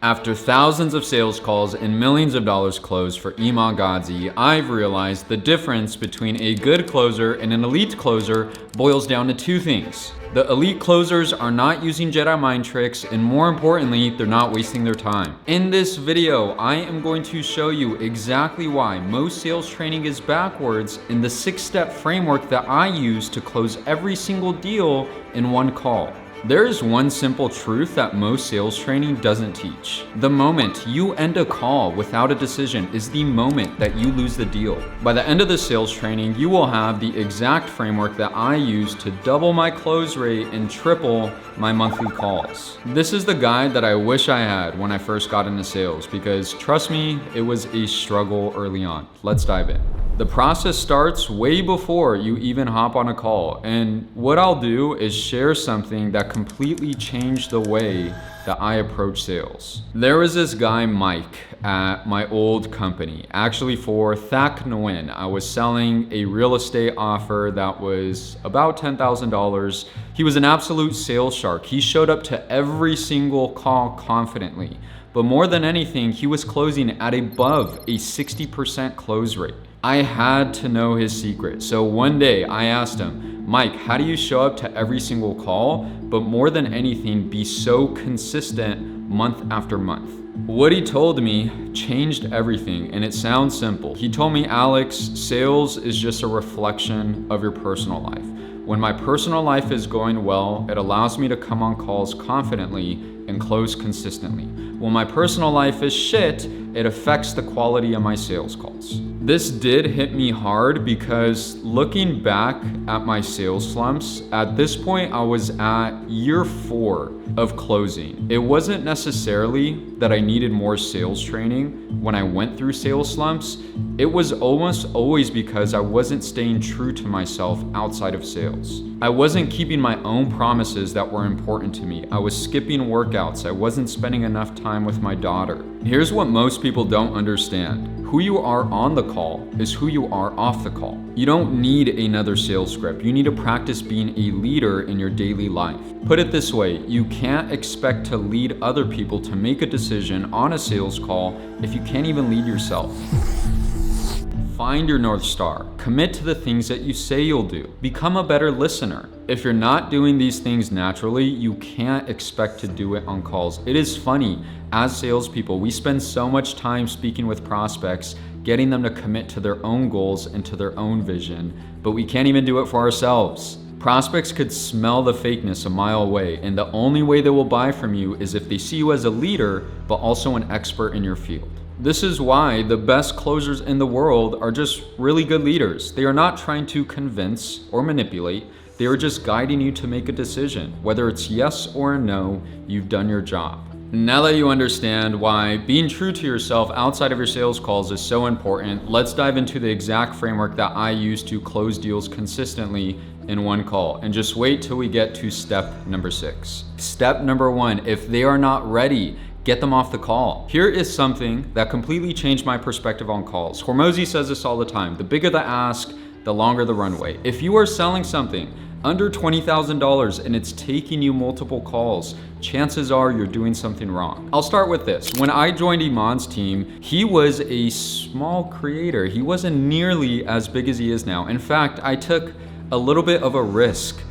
After thousands of sales calls and millions of dollars closed for Iman Gadzhi, I've realized the difference between a good closer and an elite closer boils down to two things. The elite closers are not using Jedi mind tricks, and more importantly, they're not wasting their time. In this video, I am going to show you exactly why most sales training is backwards in the 6-step framework that I use to close every single deal in one call. There is one simple truth that most sales training doesn't teach. The moment you end a call without a decision is the moment that you lose the deal. By the end of the sales training, you will have the exact framework that I use to double my close rate and triple my monthly calls. This is the guide that I wish I had when I first got into sales, because trust me, it was a struggle early on. Let's dive in. The process starts way before you even hop on a call, and what I'll do is share something that completely changed the way that I approach sales. There was this guy, Mike, at my old company. Actually, for Thak Nguyen, I was selling a real estate offer that was about $10,000. He was an absolute sales shark. He showed up to every single call confidently, but more than anything, he was closing at above a 60% close rate. I had to know his secret. So one day I asked him, Mike, how do you show up to every single call, but more than anything, be so consistent month after month? What he told me changed everything, and it sounds simple. He told me, Alex, sales is just a reflection of your personal life. When my personal life is going well, it allows me to come on calls confidently and close consistently. When my personal life is shit, it affects the quality of my sales calls. This did hit me hard because looking back at my sales slumps, at this point I was at year 4 of closing. It wasn't necessarily that I needed more sales training when I went through sales slumps. It was almost always because I wasn't staying true to myself outside of sales. I wasn't keeping my own promises that were important to me. I was skipping workouts. I wasn't spending enough time with my daughter. Here's what most people don't understand. Who you are on the call is who you are off the call. You don't need another sales script. You need to practice being a leader in your daily life. Put it this way, you can't expect to lead other people to make a decision on a sales call if you can't even lead yourself. Find your North Star. Commit to the things that you say you'll do. Become a better listener. If you're not doing these things naturally, you can't expect to do it on calls. It is funny, as salespeople, we spend so much time speaking with prospects, getting them to commit to their own goals and to their own vision, but we can't even do it for ourselves. Prospects could smell the fakeness a mile away, and the only way they will buy from you is if they see you as a leader, but also an expert in your field. This is why the best closers in the world are just really good leaders. They are not trying to convince or manipulate. They are just guiding you to make a decision. Whether it's yes or a no, you've done your job. Now that you understand why being true to yourself outside of your sales calls is so important, let's dive into the exact framework that I use to close deals consistently in one call. And just wait till we get to step number 6. Step number 1, if they are not ready, get them off the call. Here is something that completely changed my perspective on calls. Hormozi says this all the time. The bigger the ask, the longer the runway. If you are selling something under $20,000 and it's taking you multiple calls, chances are you're doing something wrong. I'll start with this. When I joined Iman's team, he was a small creator. He wasn't nearly as big as he is now. In fact, I took a little bit of a risk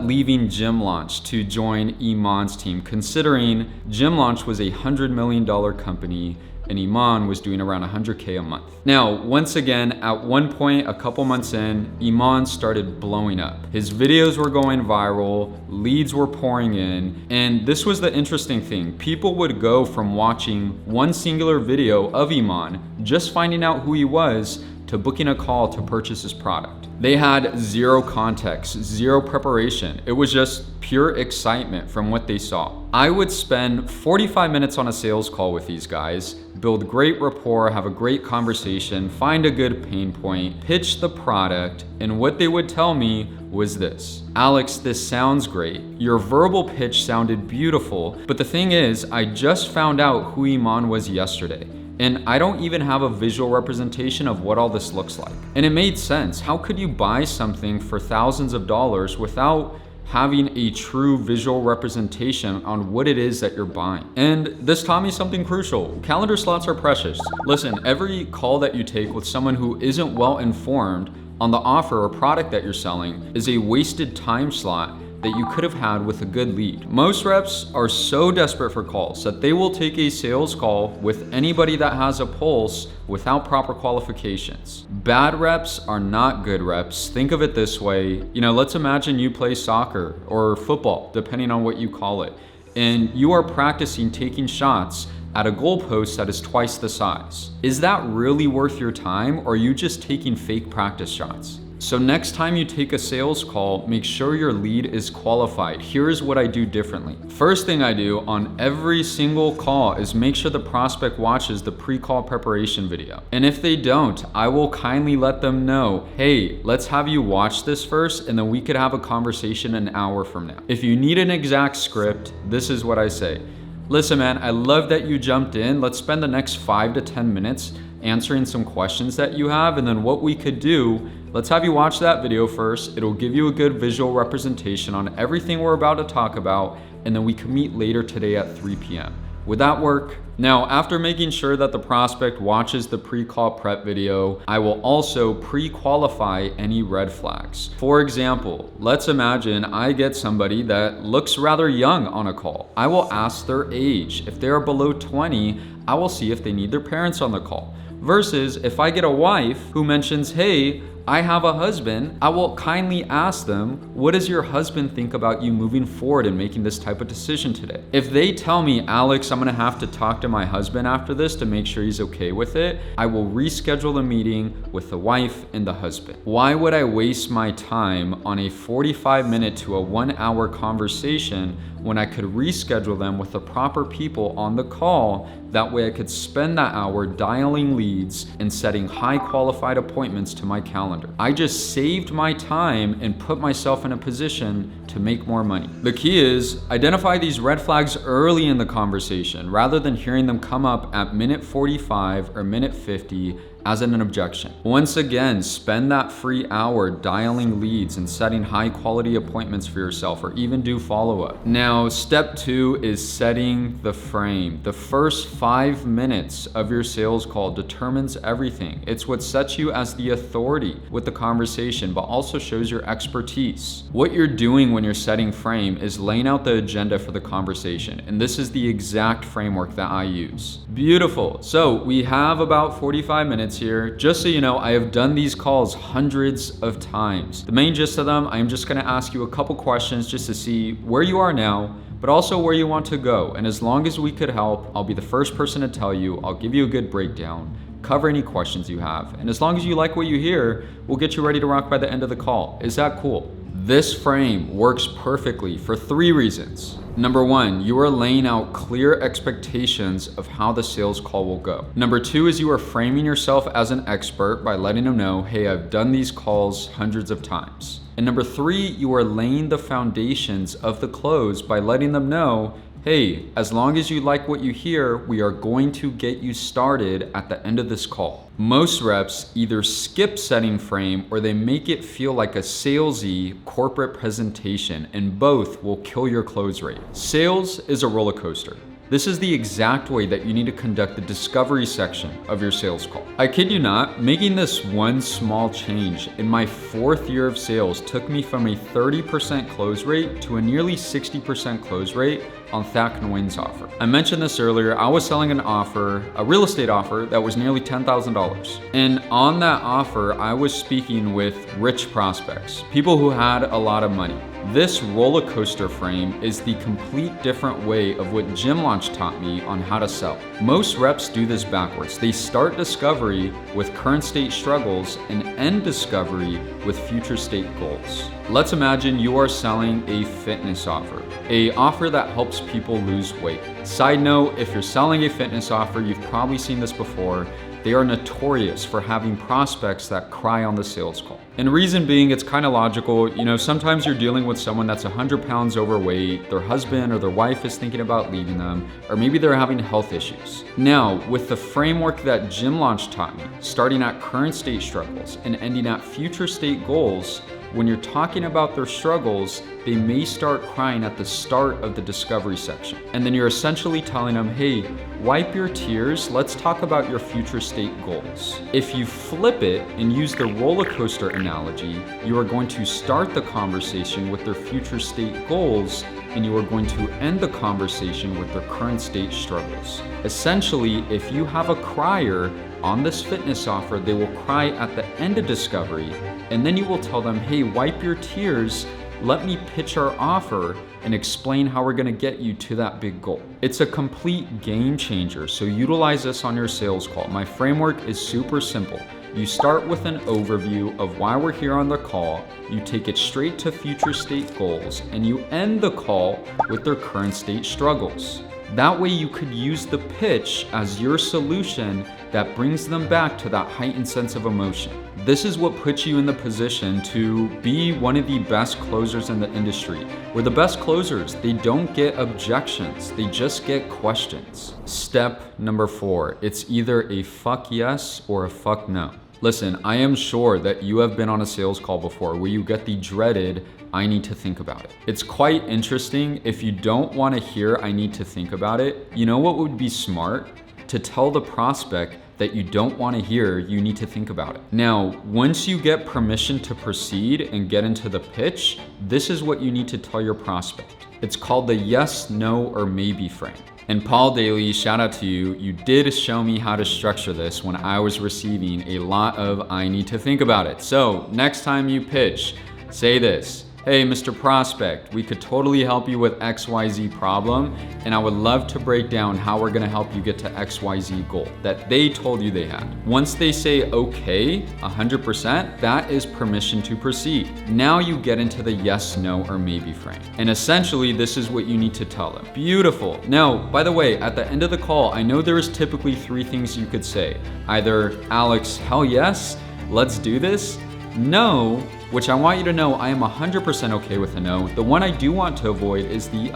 leaving Gym Launch to join Iman's team, considering Gym Launch was a $100 million company and Iman was doing around 100K a month. Now, once again, at one point, a couple months in, Iman started blowing up. His videos were going viral, leads were pouring in, and this was the interesting thing. People would go from watching one singular video of Iman, just finding out who he was, to booking a call to purchase his product. They had zero context, zero preparation. It was just pure excitement from what they saw. I would spend 45 minutes on a sales call with these guys, build great rapport, have a great conversation, find a good pain point, pitch the product, and what they would tell me was this: Alex, this sounds great. Your verbal pitch sounded beautiful, but the thing is, I just found out who Iman was yesterday. And I don't even have a visual representation of what all this looks like. And it made sense. How could you buy something for thousands of dollars without having a true visual representation on what it is that you're buying. And this taught me something crucial. Calendar slots are precious. Listen, every call that you take with someone who isn't well informed on the offer or product that you're selling is a wasted time slot that you could have had with a good lead. Most reps are so desperate for calls that they will take a sales call with anybody that has a pulse without proper qualifications. Bad reps are not good reps. Think of it this way. Let's imagine you play soccer or football, depending on what you call it, and you are practicing taking shots at a goalpost that is twice the size. Is that really worth your time, or are you just taking fake practice shots? So next time you take a sales call, make sure your lead is qualified. Here's what I do differently. First thing I do on every single call is make sure the prospect watches the pre-call preparation video. And if they don't, I will kindly let them know, hey, let's have you watch this first, and then we could have a conversation an hour from now. If you need an exact script, this is what I say. Listen, man, I love that you jumped in. Let's spend the next 5 to 10 minutes answering some questions that you have, and then what we could do, let's have you watch that video first. It'll give you a good visual representation on everything we're about to talk about, and then we can meet later today at 3 p.m. Would that work? Now, after making sure that the prospect watches the pre-call prep video, I will also pre-qualify any red flags. For example, let's imagine I get somebody that looks rather young on a call. I will ask their age. If they are below 20, I will see if they need their parents on the call. Versus if I get a wife who mentions, hey, I have a husband, I will kindly ask them, what does your husband think about you moving forward and making this type of decision today? If they tell me, Alex, I'm gonna have to talk to my husband after this to make sure he's okay with it, I will reschedule the meeting with the wife and the husband. Why would I waste my time on a 45-minute to a 1-hour conversation when I could reschedule them with the proper people on the call? That way I could spend that hour dialing leads and setting high qualified appointments to my calendar. I just saved my time and put myself in a position to make more money. The key is identify these red flags early in the conversation rather than hearing them come up at minute 45 or minute 50 as an objection. Once again, spend that free hour dialing leads and setting high quality appointments for yourself, or even do follow-up. Now, step 2 is setting the frame. The first 5 minutes of your sales call determines everything. It's what sets you as the authority with the conversation, but also shows your expertise. What you're doing when you're setting frame is laying out the agenda for the conversation, and this is the exact framework that I use. Beautiful. So we have about 45 minutes here. Just so you know, I have done these calls hundreds of times. The main gist of them, I'm just gonna ask you a couple questions just to see where you are now, but also where you want to go. And as long as we could help, I'll be the first person to tell you, I'll give you a good breakdown, cover any questions you have. And as long as you like what you hear, we'll get you ready to rock by the end of the call. Is that cool? This frame works perfectly for 3 reasons. Number 1, you are laying out clear expectations of how the sales call will go. Number 2 is you are framing yourself as an expert by letting them know, hey, I've done these calls hundreds of times. And number 3, you are laying the foundations of the close by letting them know, hey, as long as you like what you hear, we are going to get you started at the end of this call. Most reps either skip setting frame or they make it feel like a salesy corporate presentation, and both will kill your close rate. Sales is a roller coaster. This is the exact way that you need to conduct the discovery section of your sales call. I kid you not, making this one small change in my 4th year of sales took me from a 30% close rate to a nearly 60% close rate on Thak Nguyen's offer. I mentioned this earlier, I was selling an offer, a real estate offer that was nearly $10,000. And on that offer, I was speaking with rich prospects, people who had a lot of money. This roller coaster frame is the complete different way of what Gym Launch taught me on how to sell. Most reps do this backwards. They start discovery with current state struggles and end discovery with future state goals. Let's imagine you are selling a fitness offer, an offer that helps people lose weight. Side note, if you're selling a fitness offer, you've probably seen this before. They are notorious for having prospects that cry on the sales call. And reason being, it's kind of logical. Sometimes you're dealing with someone that's 100 pounds overweight, their husband or their wife is thinking about leaving them, or maybe they're having health issues. Now, with the framework that Gym Launch taught me, starting at current state struggles and ending at future state goals, when you're talking about their struggles, they may start crying at the start of the discovery section. And then you're essentially telling them, hey, wipe your tears, let's talk about your future state goals. If you flip it and use the roller coaster analogy, you are going to start the conversation with their future state goals, and you are going to end the conversation with their current state struggles. Essentially, if you have a crier on this fitness offer, they will cry at the end of discovery, and then you will tell them, hey, wipe your tears, let me pitch our offer and explain how we're gonna get you to that big goal. It's a complete game changer, so utilize this on your sales call. My framework is super simple. You start with an overview of why we're here on the call, you take it straight to future state goals, and you end the call with their current state struggles. That way you could use the pitch as your solution that brings them back to that heightened sense of emotion. This is what puts you in the position to be one of the best closers in the industry. We're the best closers. They don't get objections, they just get questions. Step number 4, it's either a fuck yes or a fuck no. Listen, I am sure that you have been on a sales call before where you get the dreaded, I need to think about it. It's quite interesting. If you don't want to hear, I need to think about it, you know what would be smart? To tell the prospect that you don't want to hear, you need to think about it. Now, once you get permission to proceed and get into the pitch, this is what you need to tell your prospect. It's called the yes, no, or maybe frame. And Paul Daly, shout out to you, you did show me how to structure this when I was receiving a lot of I need to think about it. So next time you pitch, say this. Hey, Mr. Prospect, we could totally help you with XYZ problem, and I would love to break down how we're gonna help you get to XYZ goal that they told you they had. Once they say okay, 100%, that is permission to proceed. Now you get into the yes, no, or maybe frame. And essentially, this is what you need to tell them. Beautiful. Now, by the way, at the end of the call, I know there is typically 3 things you could say. Either, Alex, hell yes, let's do this. No, which I want you to know I am 100% okay with a no. The one I do want to avoid is the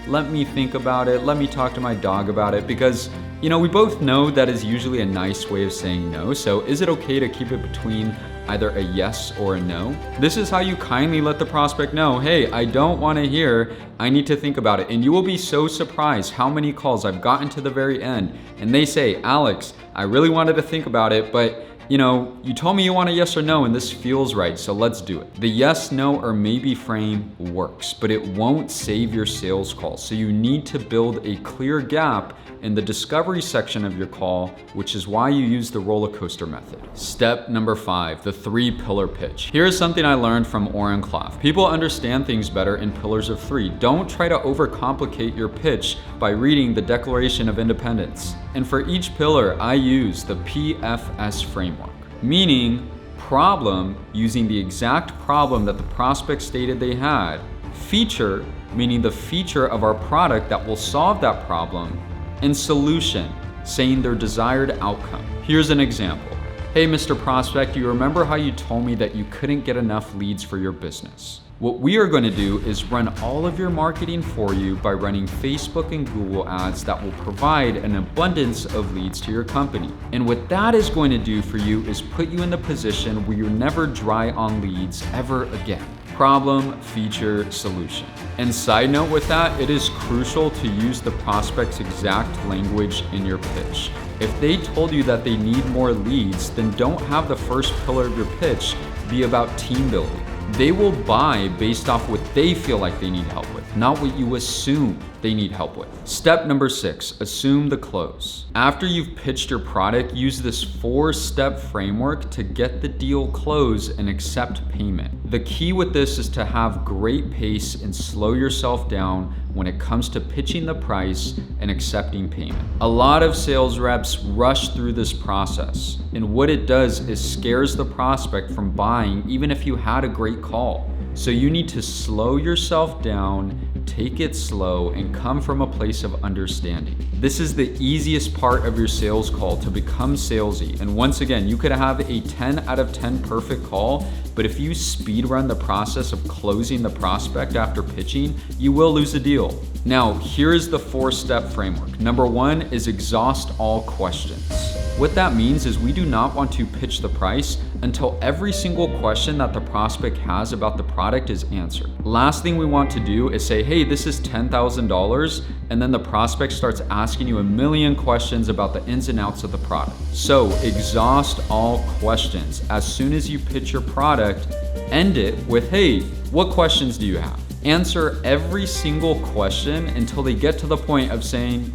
let me think about it, let me talk to my dog about it, because you know, we both know that is usually a nice way of saying no. So is it okay to keep it between either a yes or a no? This is how you kindly let the prospect know, hey, I don't want to hear, I need to think about it. And you will be so surprised how many calls I've gotten to the very end and they say, Alex, I really wanted to think about it, but you know, you told me you want a yes or no and this feels right, so let's do it. The yes, no, or maybe frame works, but it won't save your sales call. So you need to build a clear gap in the discovery section of your call, which is why you use the roller coaster method. Step number 5, the 3-pillar pitch. Here's something I learned from Oren Klaff. People understand things better in pillars of 3. Don't try to overcomplicate your pitch by reading the Declaration of Independence. And for each pillar, I use the PFS framework, meaning problem, using the exact problem that the prospect stated they had, feature, meaning the feature of our product that will solve that problem, and solution, saying their desired outcome. Here's an example. Hey, Mr. Prospect, you remember how you told me that you couldn't get enough leads for your business? What we are going to do is run all of your marketing for you by running Facebook and Google ads that will provide an abundance of leads to your company. And what that is going to do for you is put you in the position where you're never dry on leads ever again. Problem, feature, solution. And side note with that, it is crucial to use the prospect's exact language in your pitch. If they told you that they need more leads, then don't have the first pillar of your pitch be about team building. They will buy based off what they feel like they need help with, not what you assume they need help with. Step number 6, assume the close. After you've pitched your product, use this 4-step framework to get the deal closed and accept payment. The key with this is to have great pace and slow yourself down when it comes to pitching the price and accepting payment. A lot of sales reps rush through this process, and what it does is scares the prospect from buying even if you had a great call. So you need to slow yourself down, take it slow, and come from a place of understanding. This is the easiest part of your sales call to become salesy. And once again, you could have a 10 out of 10 perfect call but if you speed run the process of closing the prospect after pitching, you will lose a deal. Now, here is the 4-step framework. Number 1 is exhaust all questions. What that means is we do not want to pitch the price until every single question that the prospect has about the product is answered. Last thing we want to do is say, hey, this is $10,000, and then the prospect starts asking you a million questions about the ins and outs of the product. So exhaust all questions. As soon as you pitch your product, end it with, hey, what questions do you have? Answer every single question until they get to the point of saying,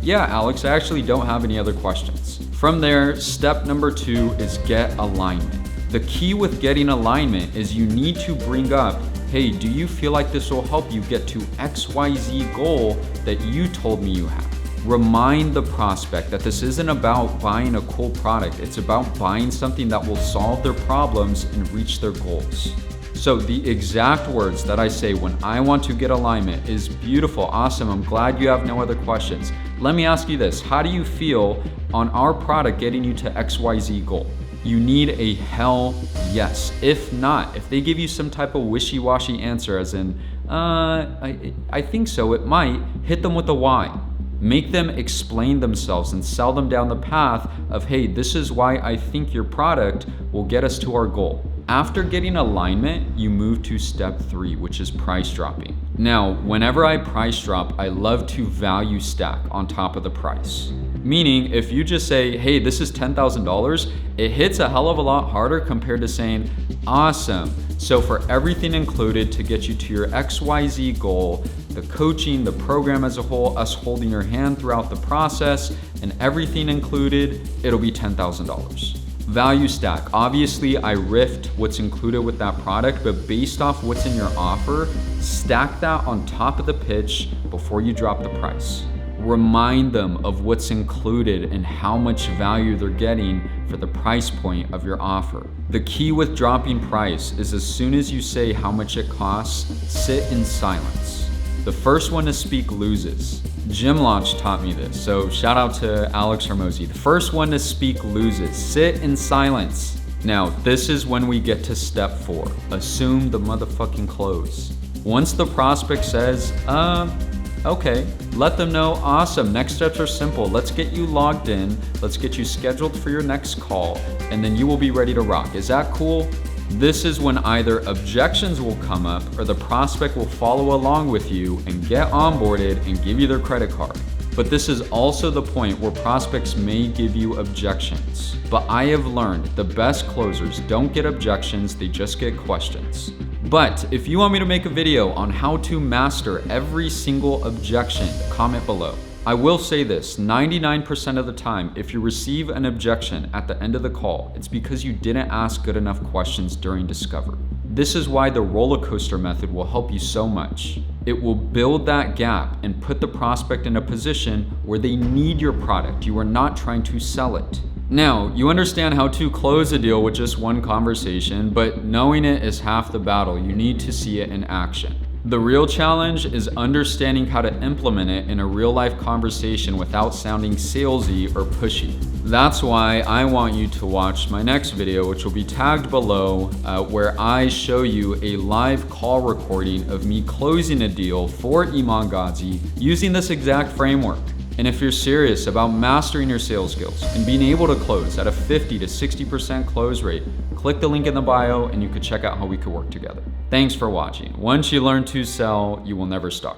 yeah, Alex, I actually don't have any other questions. From there, step number 2 is get alignment. The key with getting alignment is you need to bring up, hey, do you feel like this will help you get to XYZ goal that you told me you have? Remind the prospect that this isn't about buying a cool product. It's about buying something that will solve their problems and reach their goals. So the exact words that I say when I want to get alignment is beautiful, awesome, I'm glad you have no other questions. Let me ask you this, how do you feel on our product getting you to XYZ goal? You need a hell yes. If not, if they give you some type of wishy-washy answer as in, I think so, it might, hit them with a why. Make them explain themselves and sell them down the path of, hey, this is why I think your product will get us to our goal. After getting alignment, you move to step 3, which is price dropping. Now, whenever I price drop, I love to value stack on top of the price. Meaning, if you just say, hey, this is $10,000, it hits a hell of a lot harder compared to saying, awesome. So for everything included to get you to your XYZ goal, the coaching, the program as a whole, us holding your hand throughout the process, and everything included, it'll be $10,000. Value stack. Obviously, I riffed what's included with that product, but based off what's in your offer, stack that on top of the pitch before you drop the price. Remind them of what's included and how much value they're getting for the price point of your offer. The key with dropping price is as soon as you say how much it costs, sit in silence. The first one to speak loses. Gym Launch taught me this, so shout out to Alex Hermosi. The first one to speak loses. Sit in silence. Now, this is when we get to step 4. Assume the motherfucking close. Once the prospect says, okay, let them know, awesome, next steps are simple. Let's get you logged in, let's get you scheduled for your next call, and then you will be ready to rock. Is that cool? This is when either objections will come up or the prospect will follow along with you and get onboarded and give you their credit card. But this is also the point where prospects may give you objections. But I have learned the best closers don't get objections, they just get questions. But if you want me to make a video on how to master every single objection, comment below. I will say this, 99% of the time, if you receive an objection at the end of the call, it's because you didn't ask good enough questions during discovery. This is why the roller coaster method will help you so much. It will build that gap and put the prospect in a position where they need your product. You are not trying to sell it. Now, you understand how to close a deal with just one conversation, but knowing it is half the battle. You need to see it in action. The real challenge is understanding how to implement it in a real-life conversation without sounding salesy or pushy. That's why I want you to watch my next video, which will be tagged below, where I show you a live call recording of me closing a deal for Iman Gadzhi using this exact framework. And if you're serious about mastering your sales skills and being able to close at a 50 to 60% close rate, click the link in the bio and you can check out how we could work together. Thanks for watching. Once you learn to sell, you will never starve.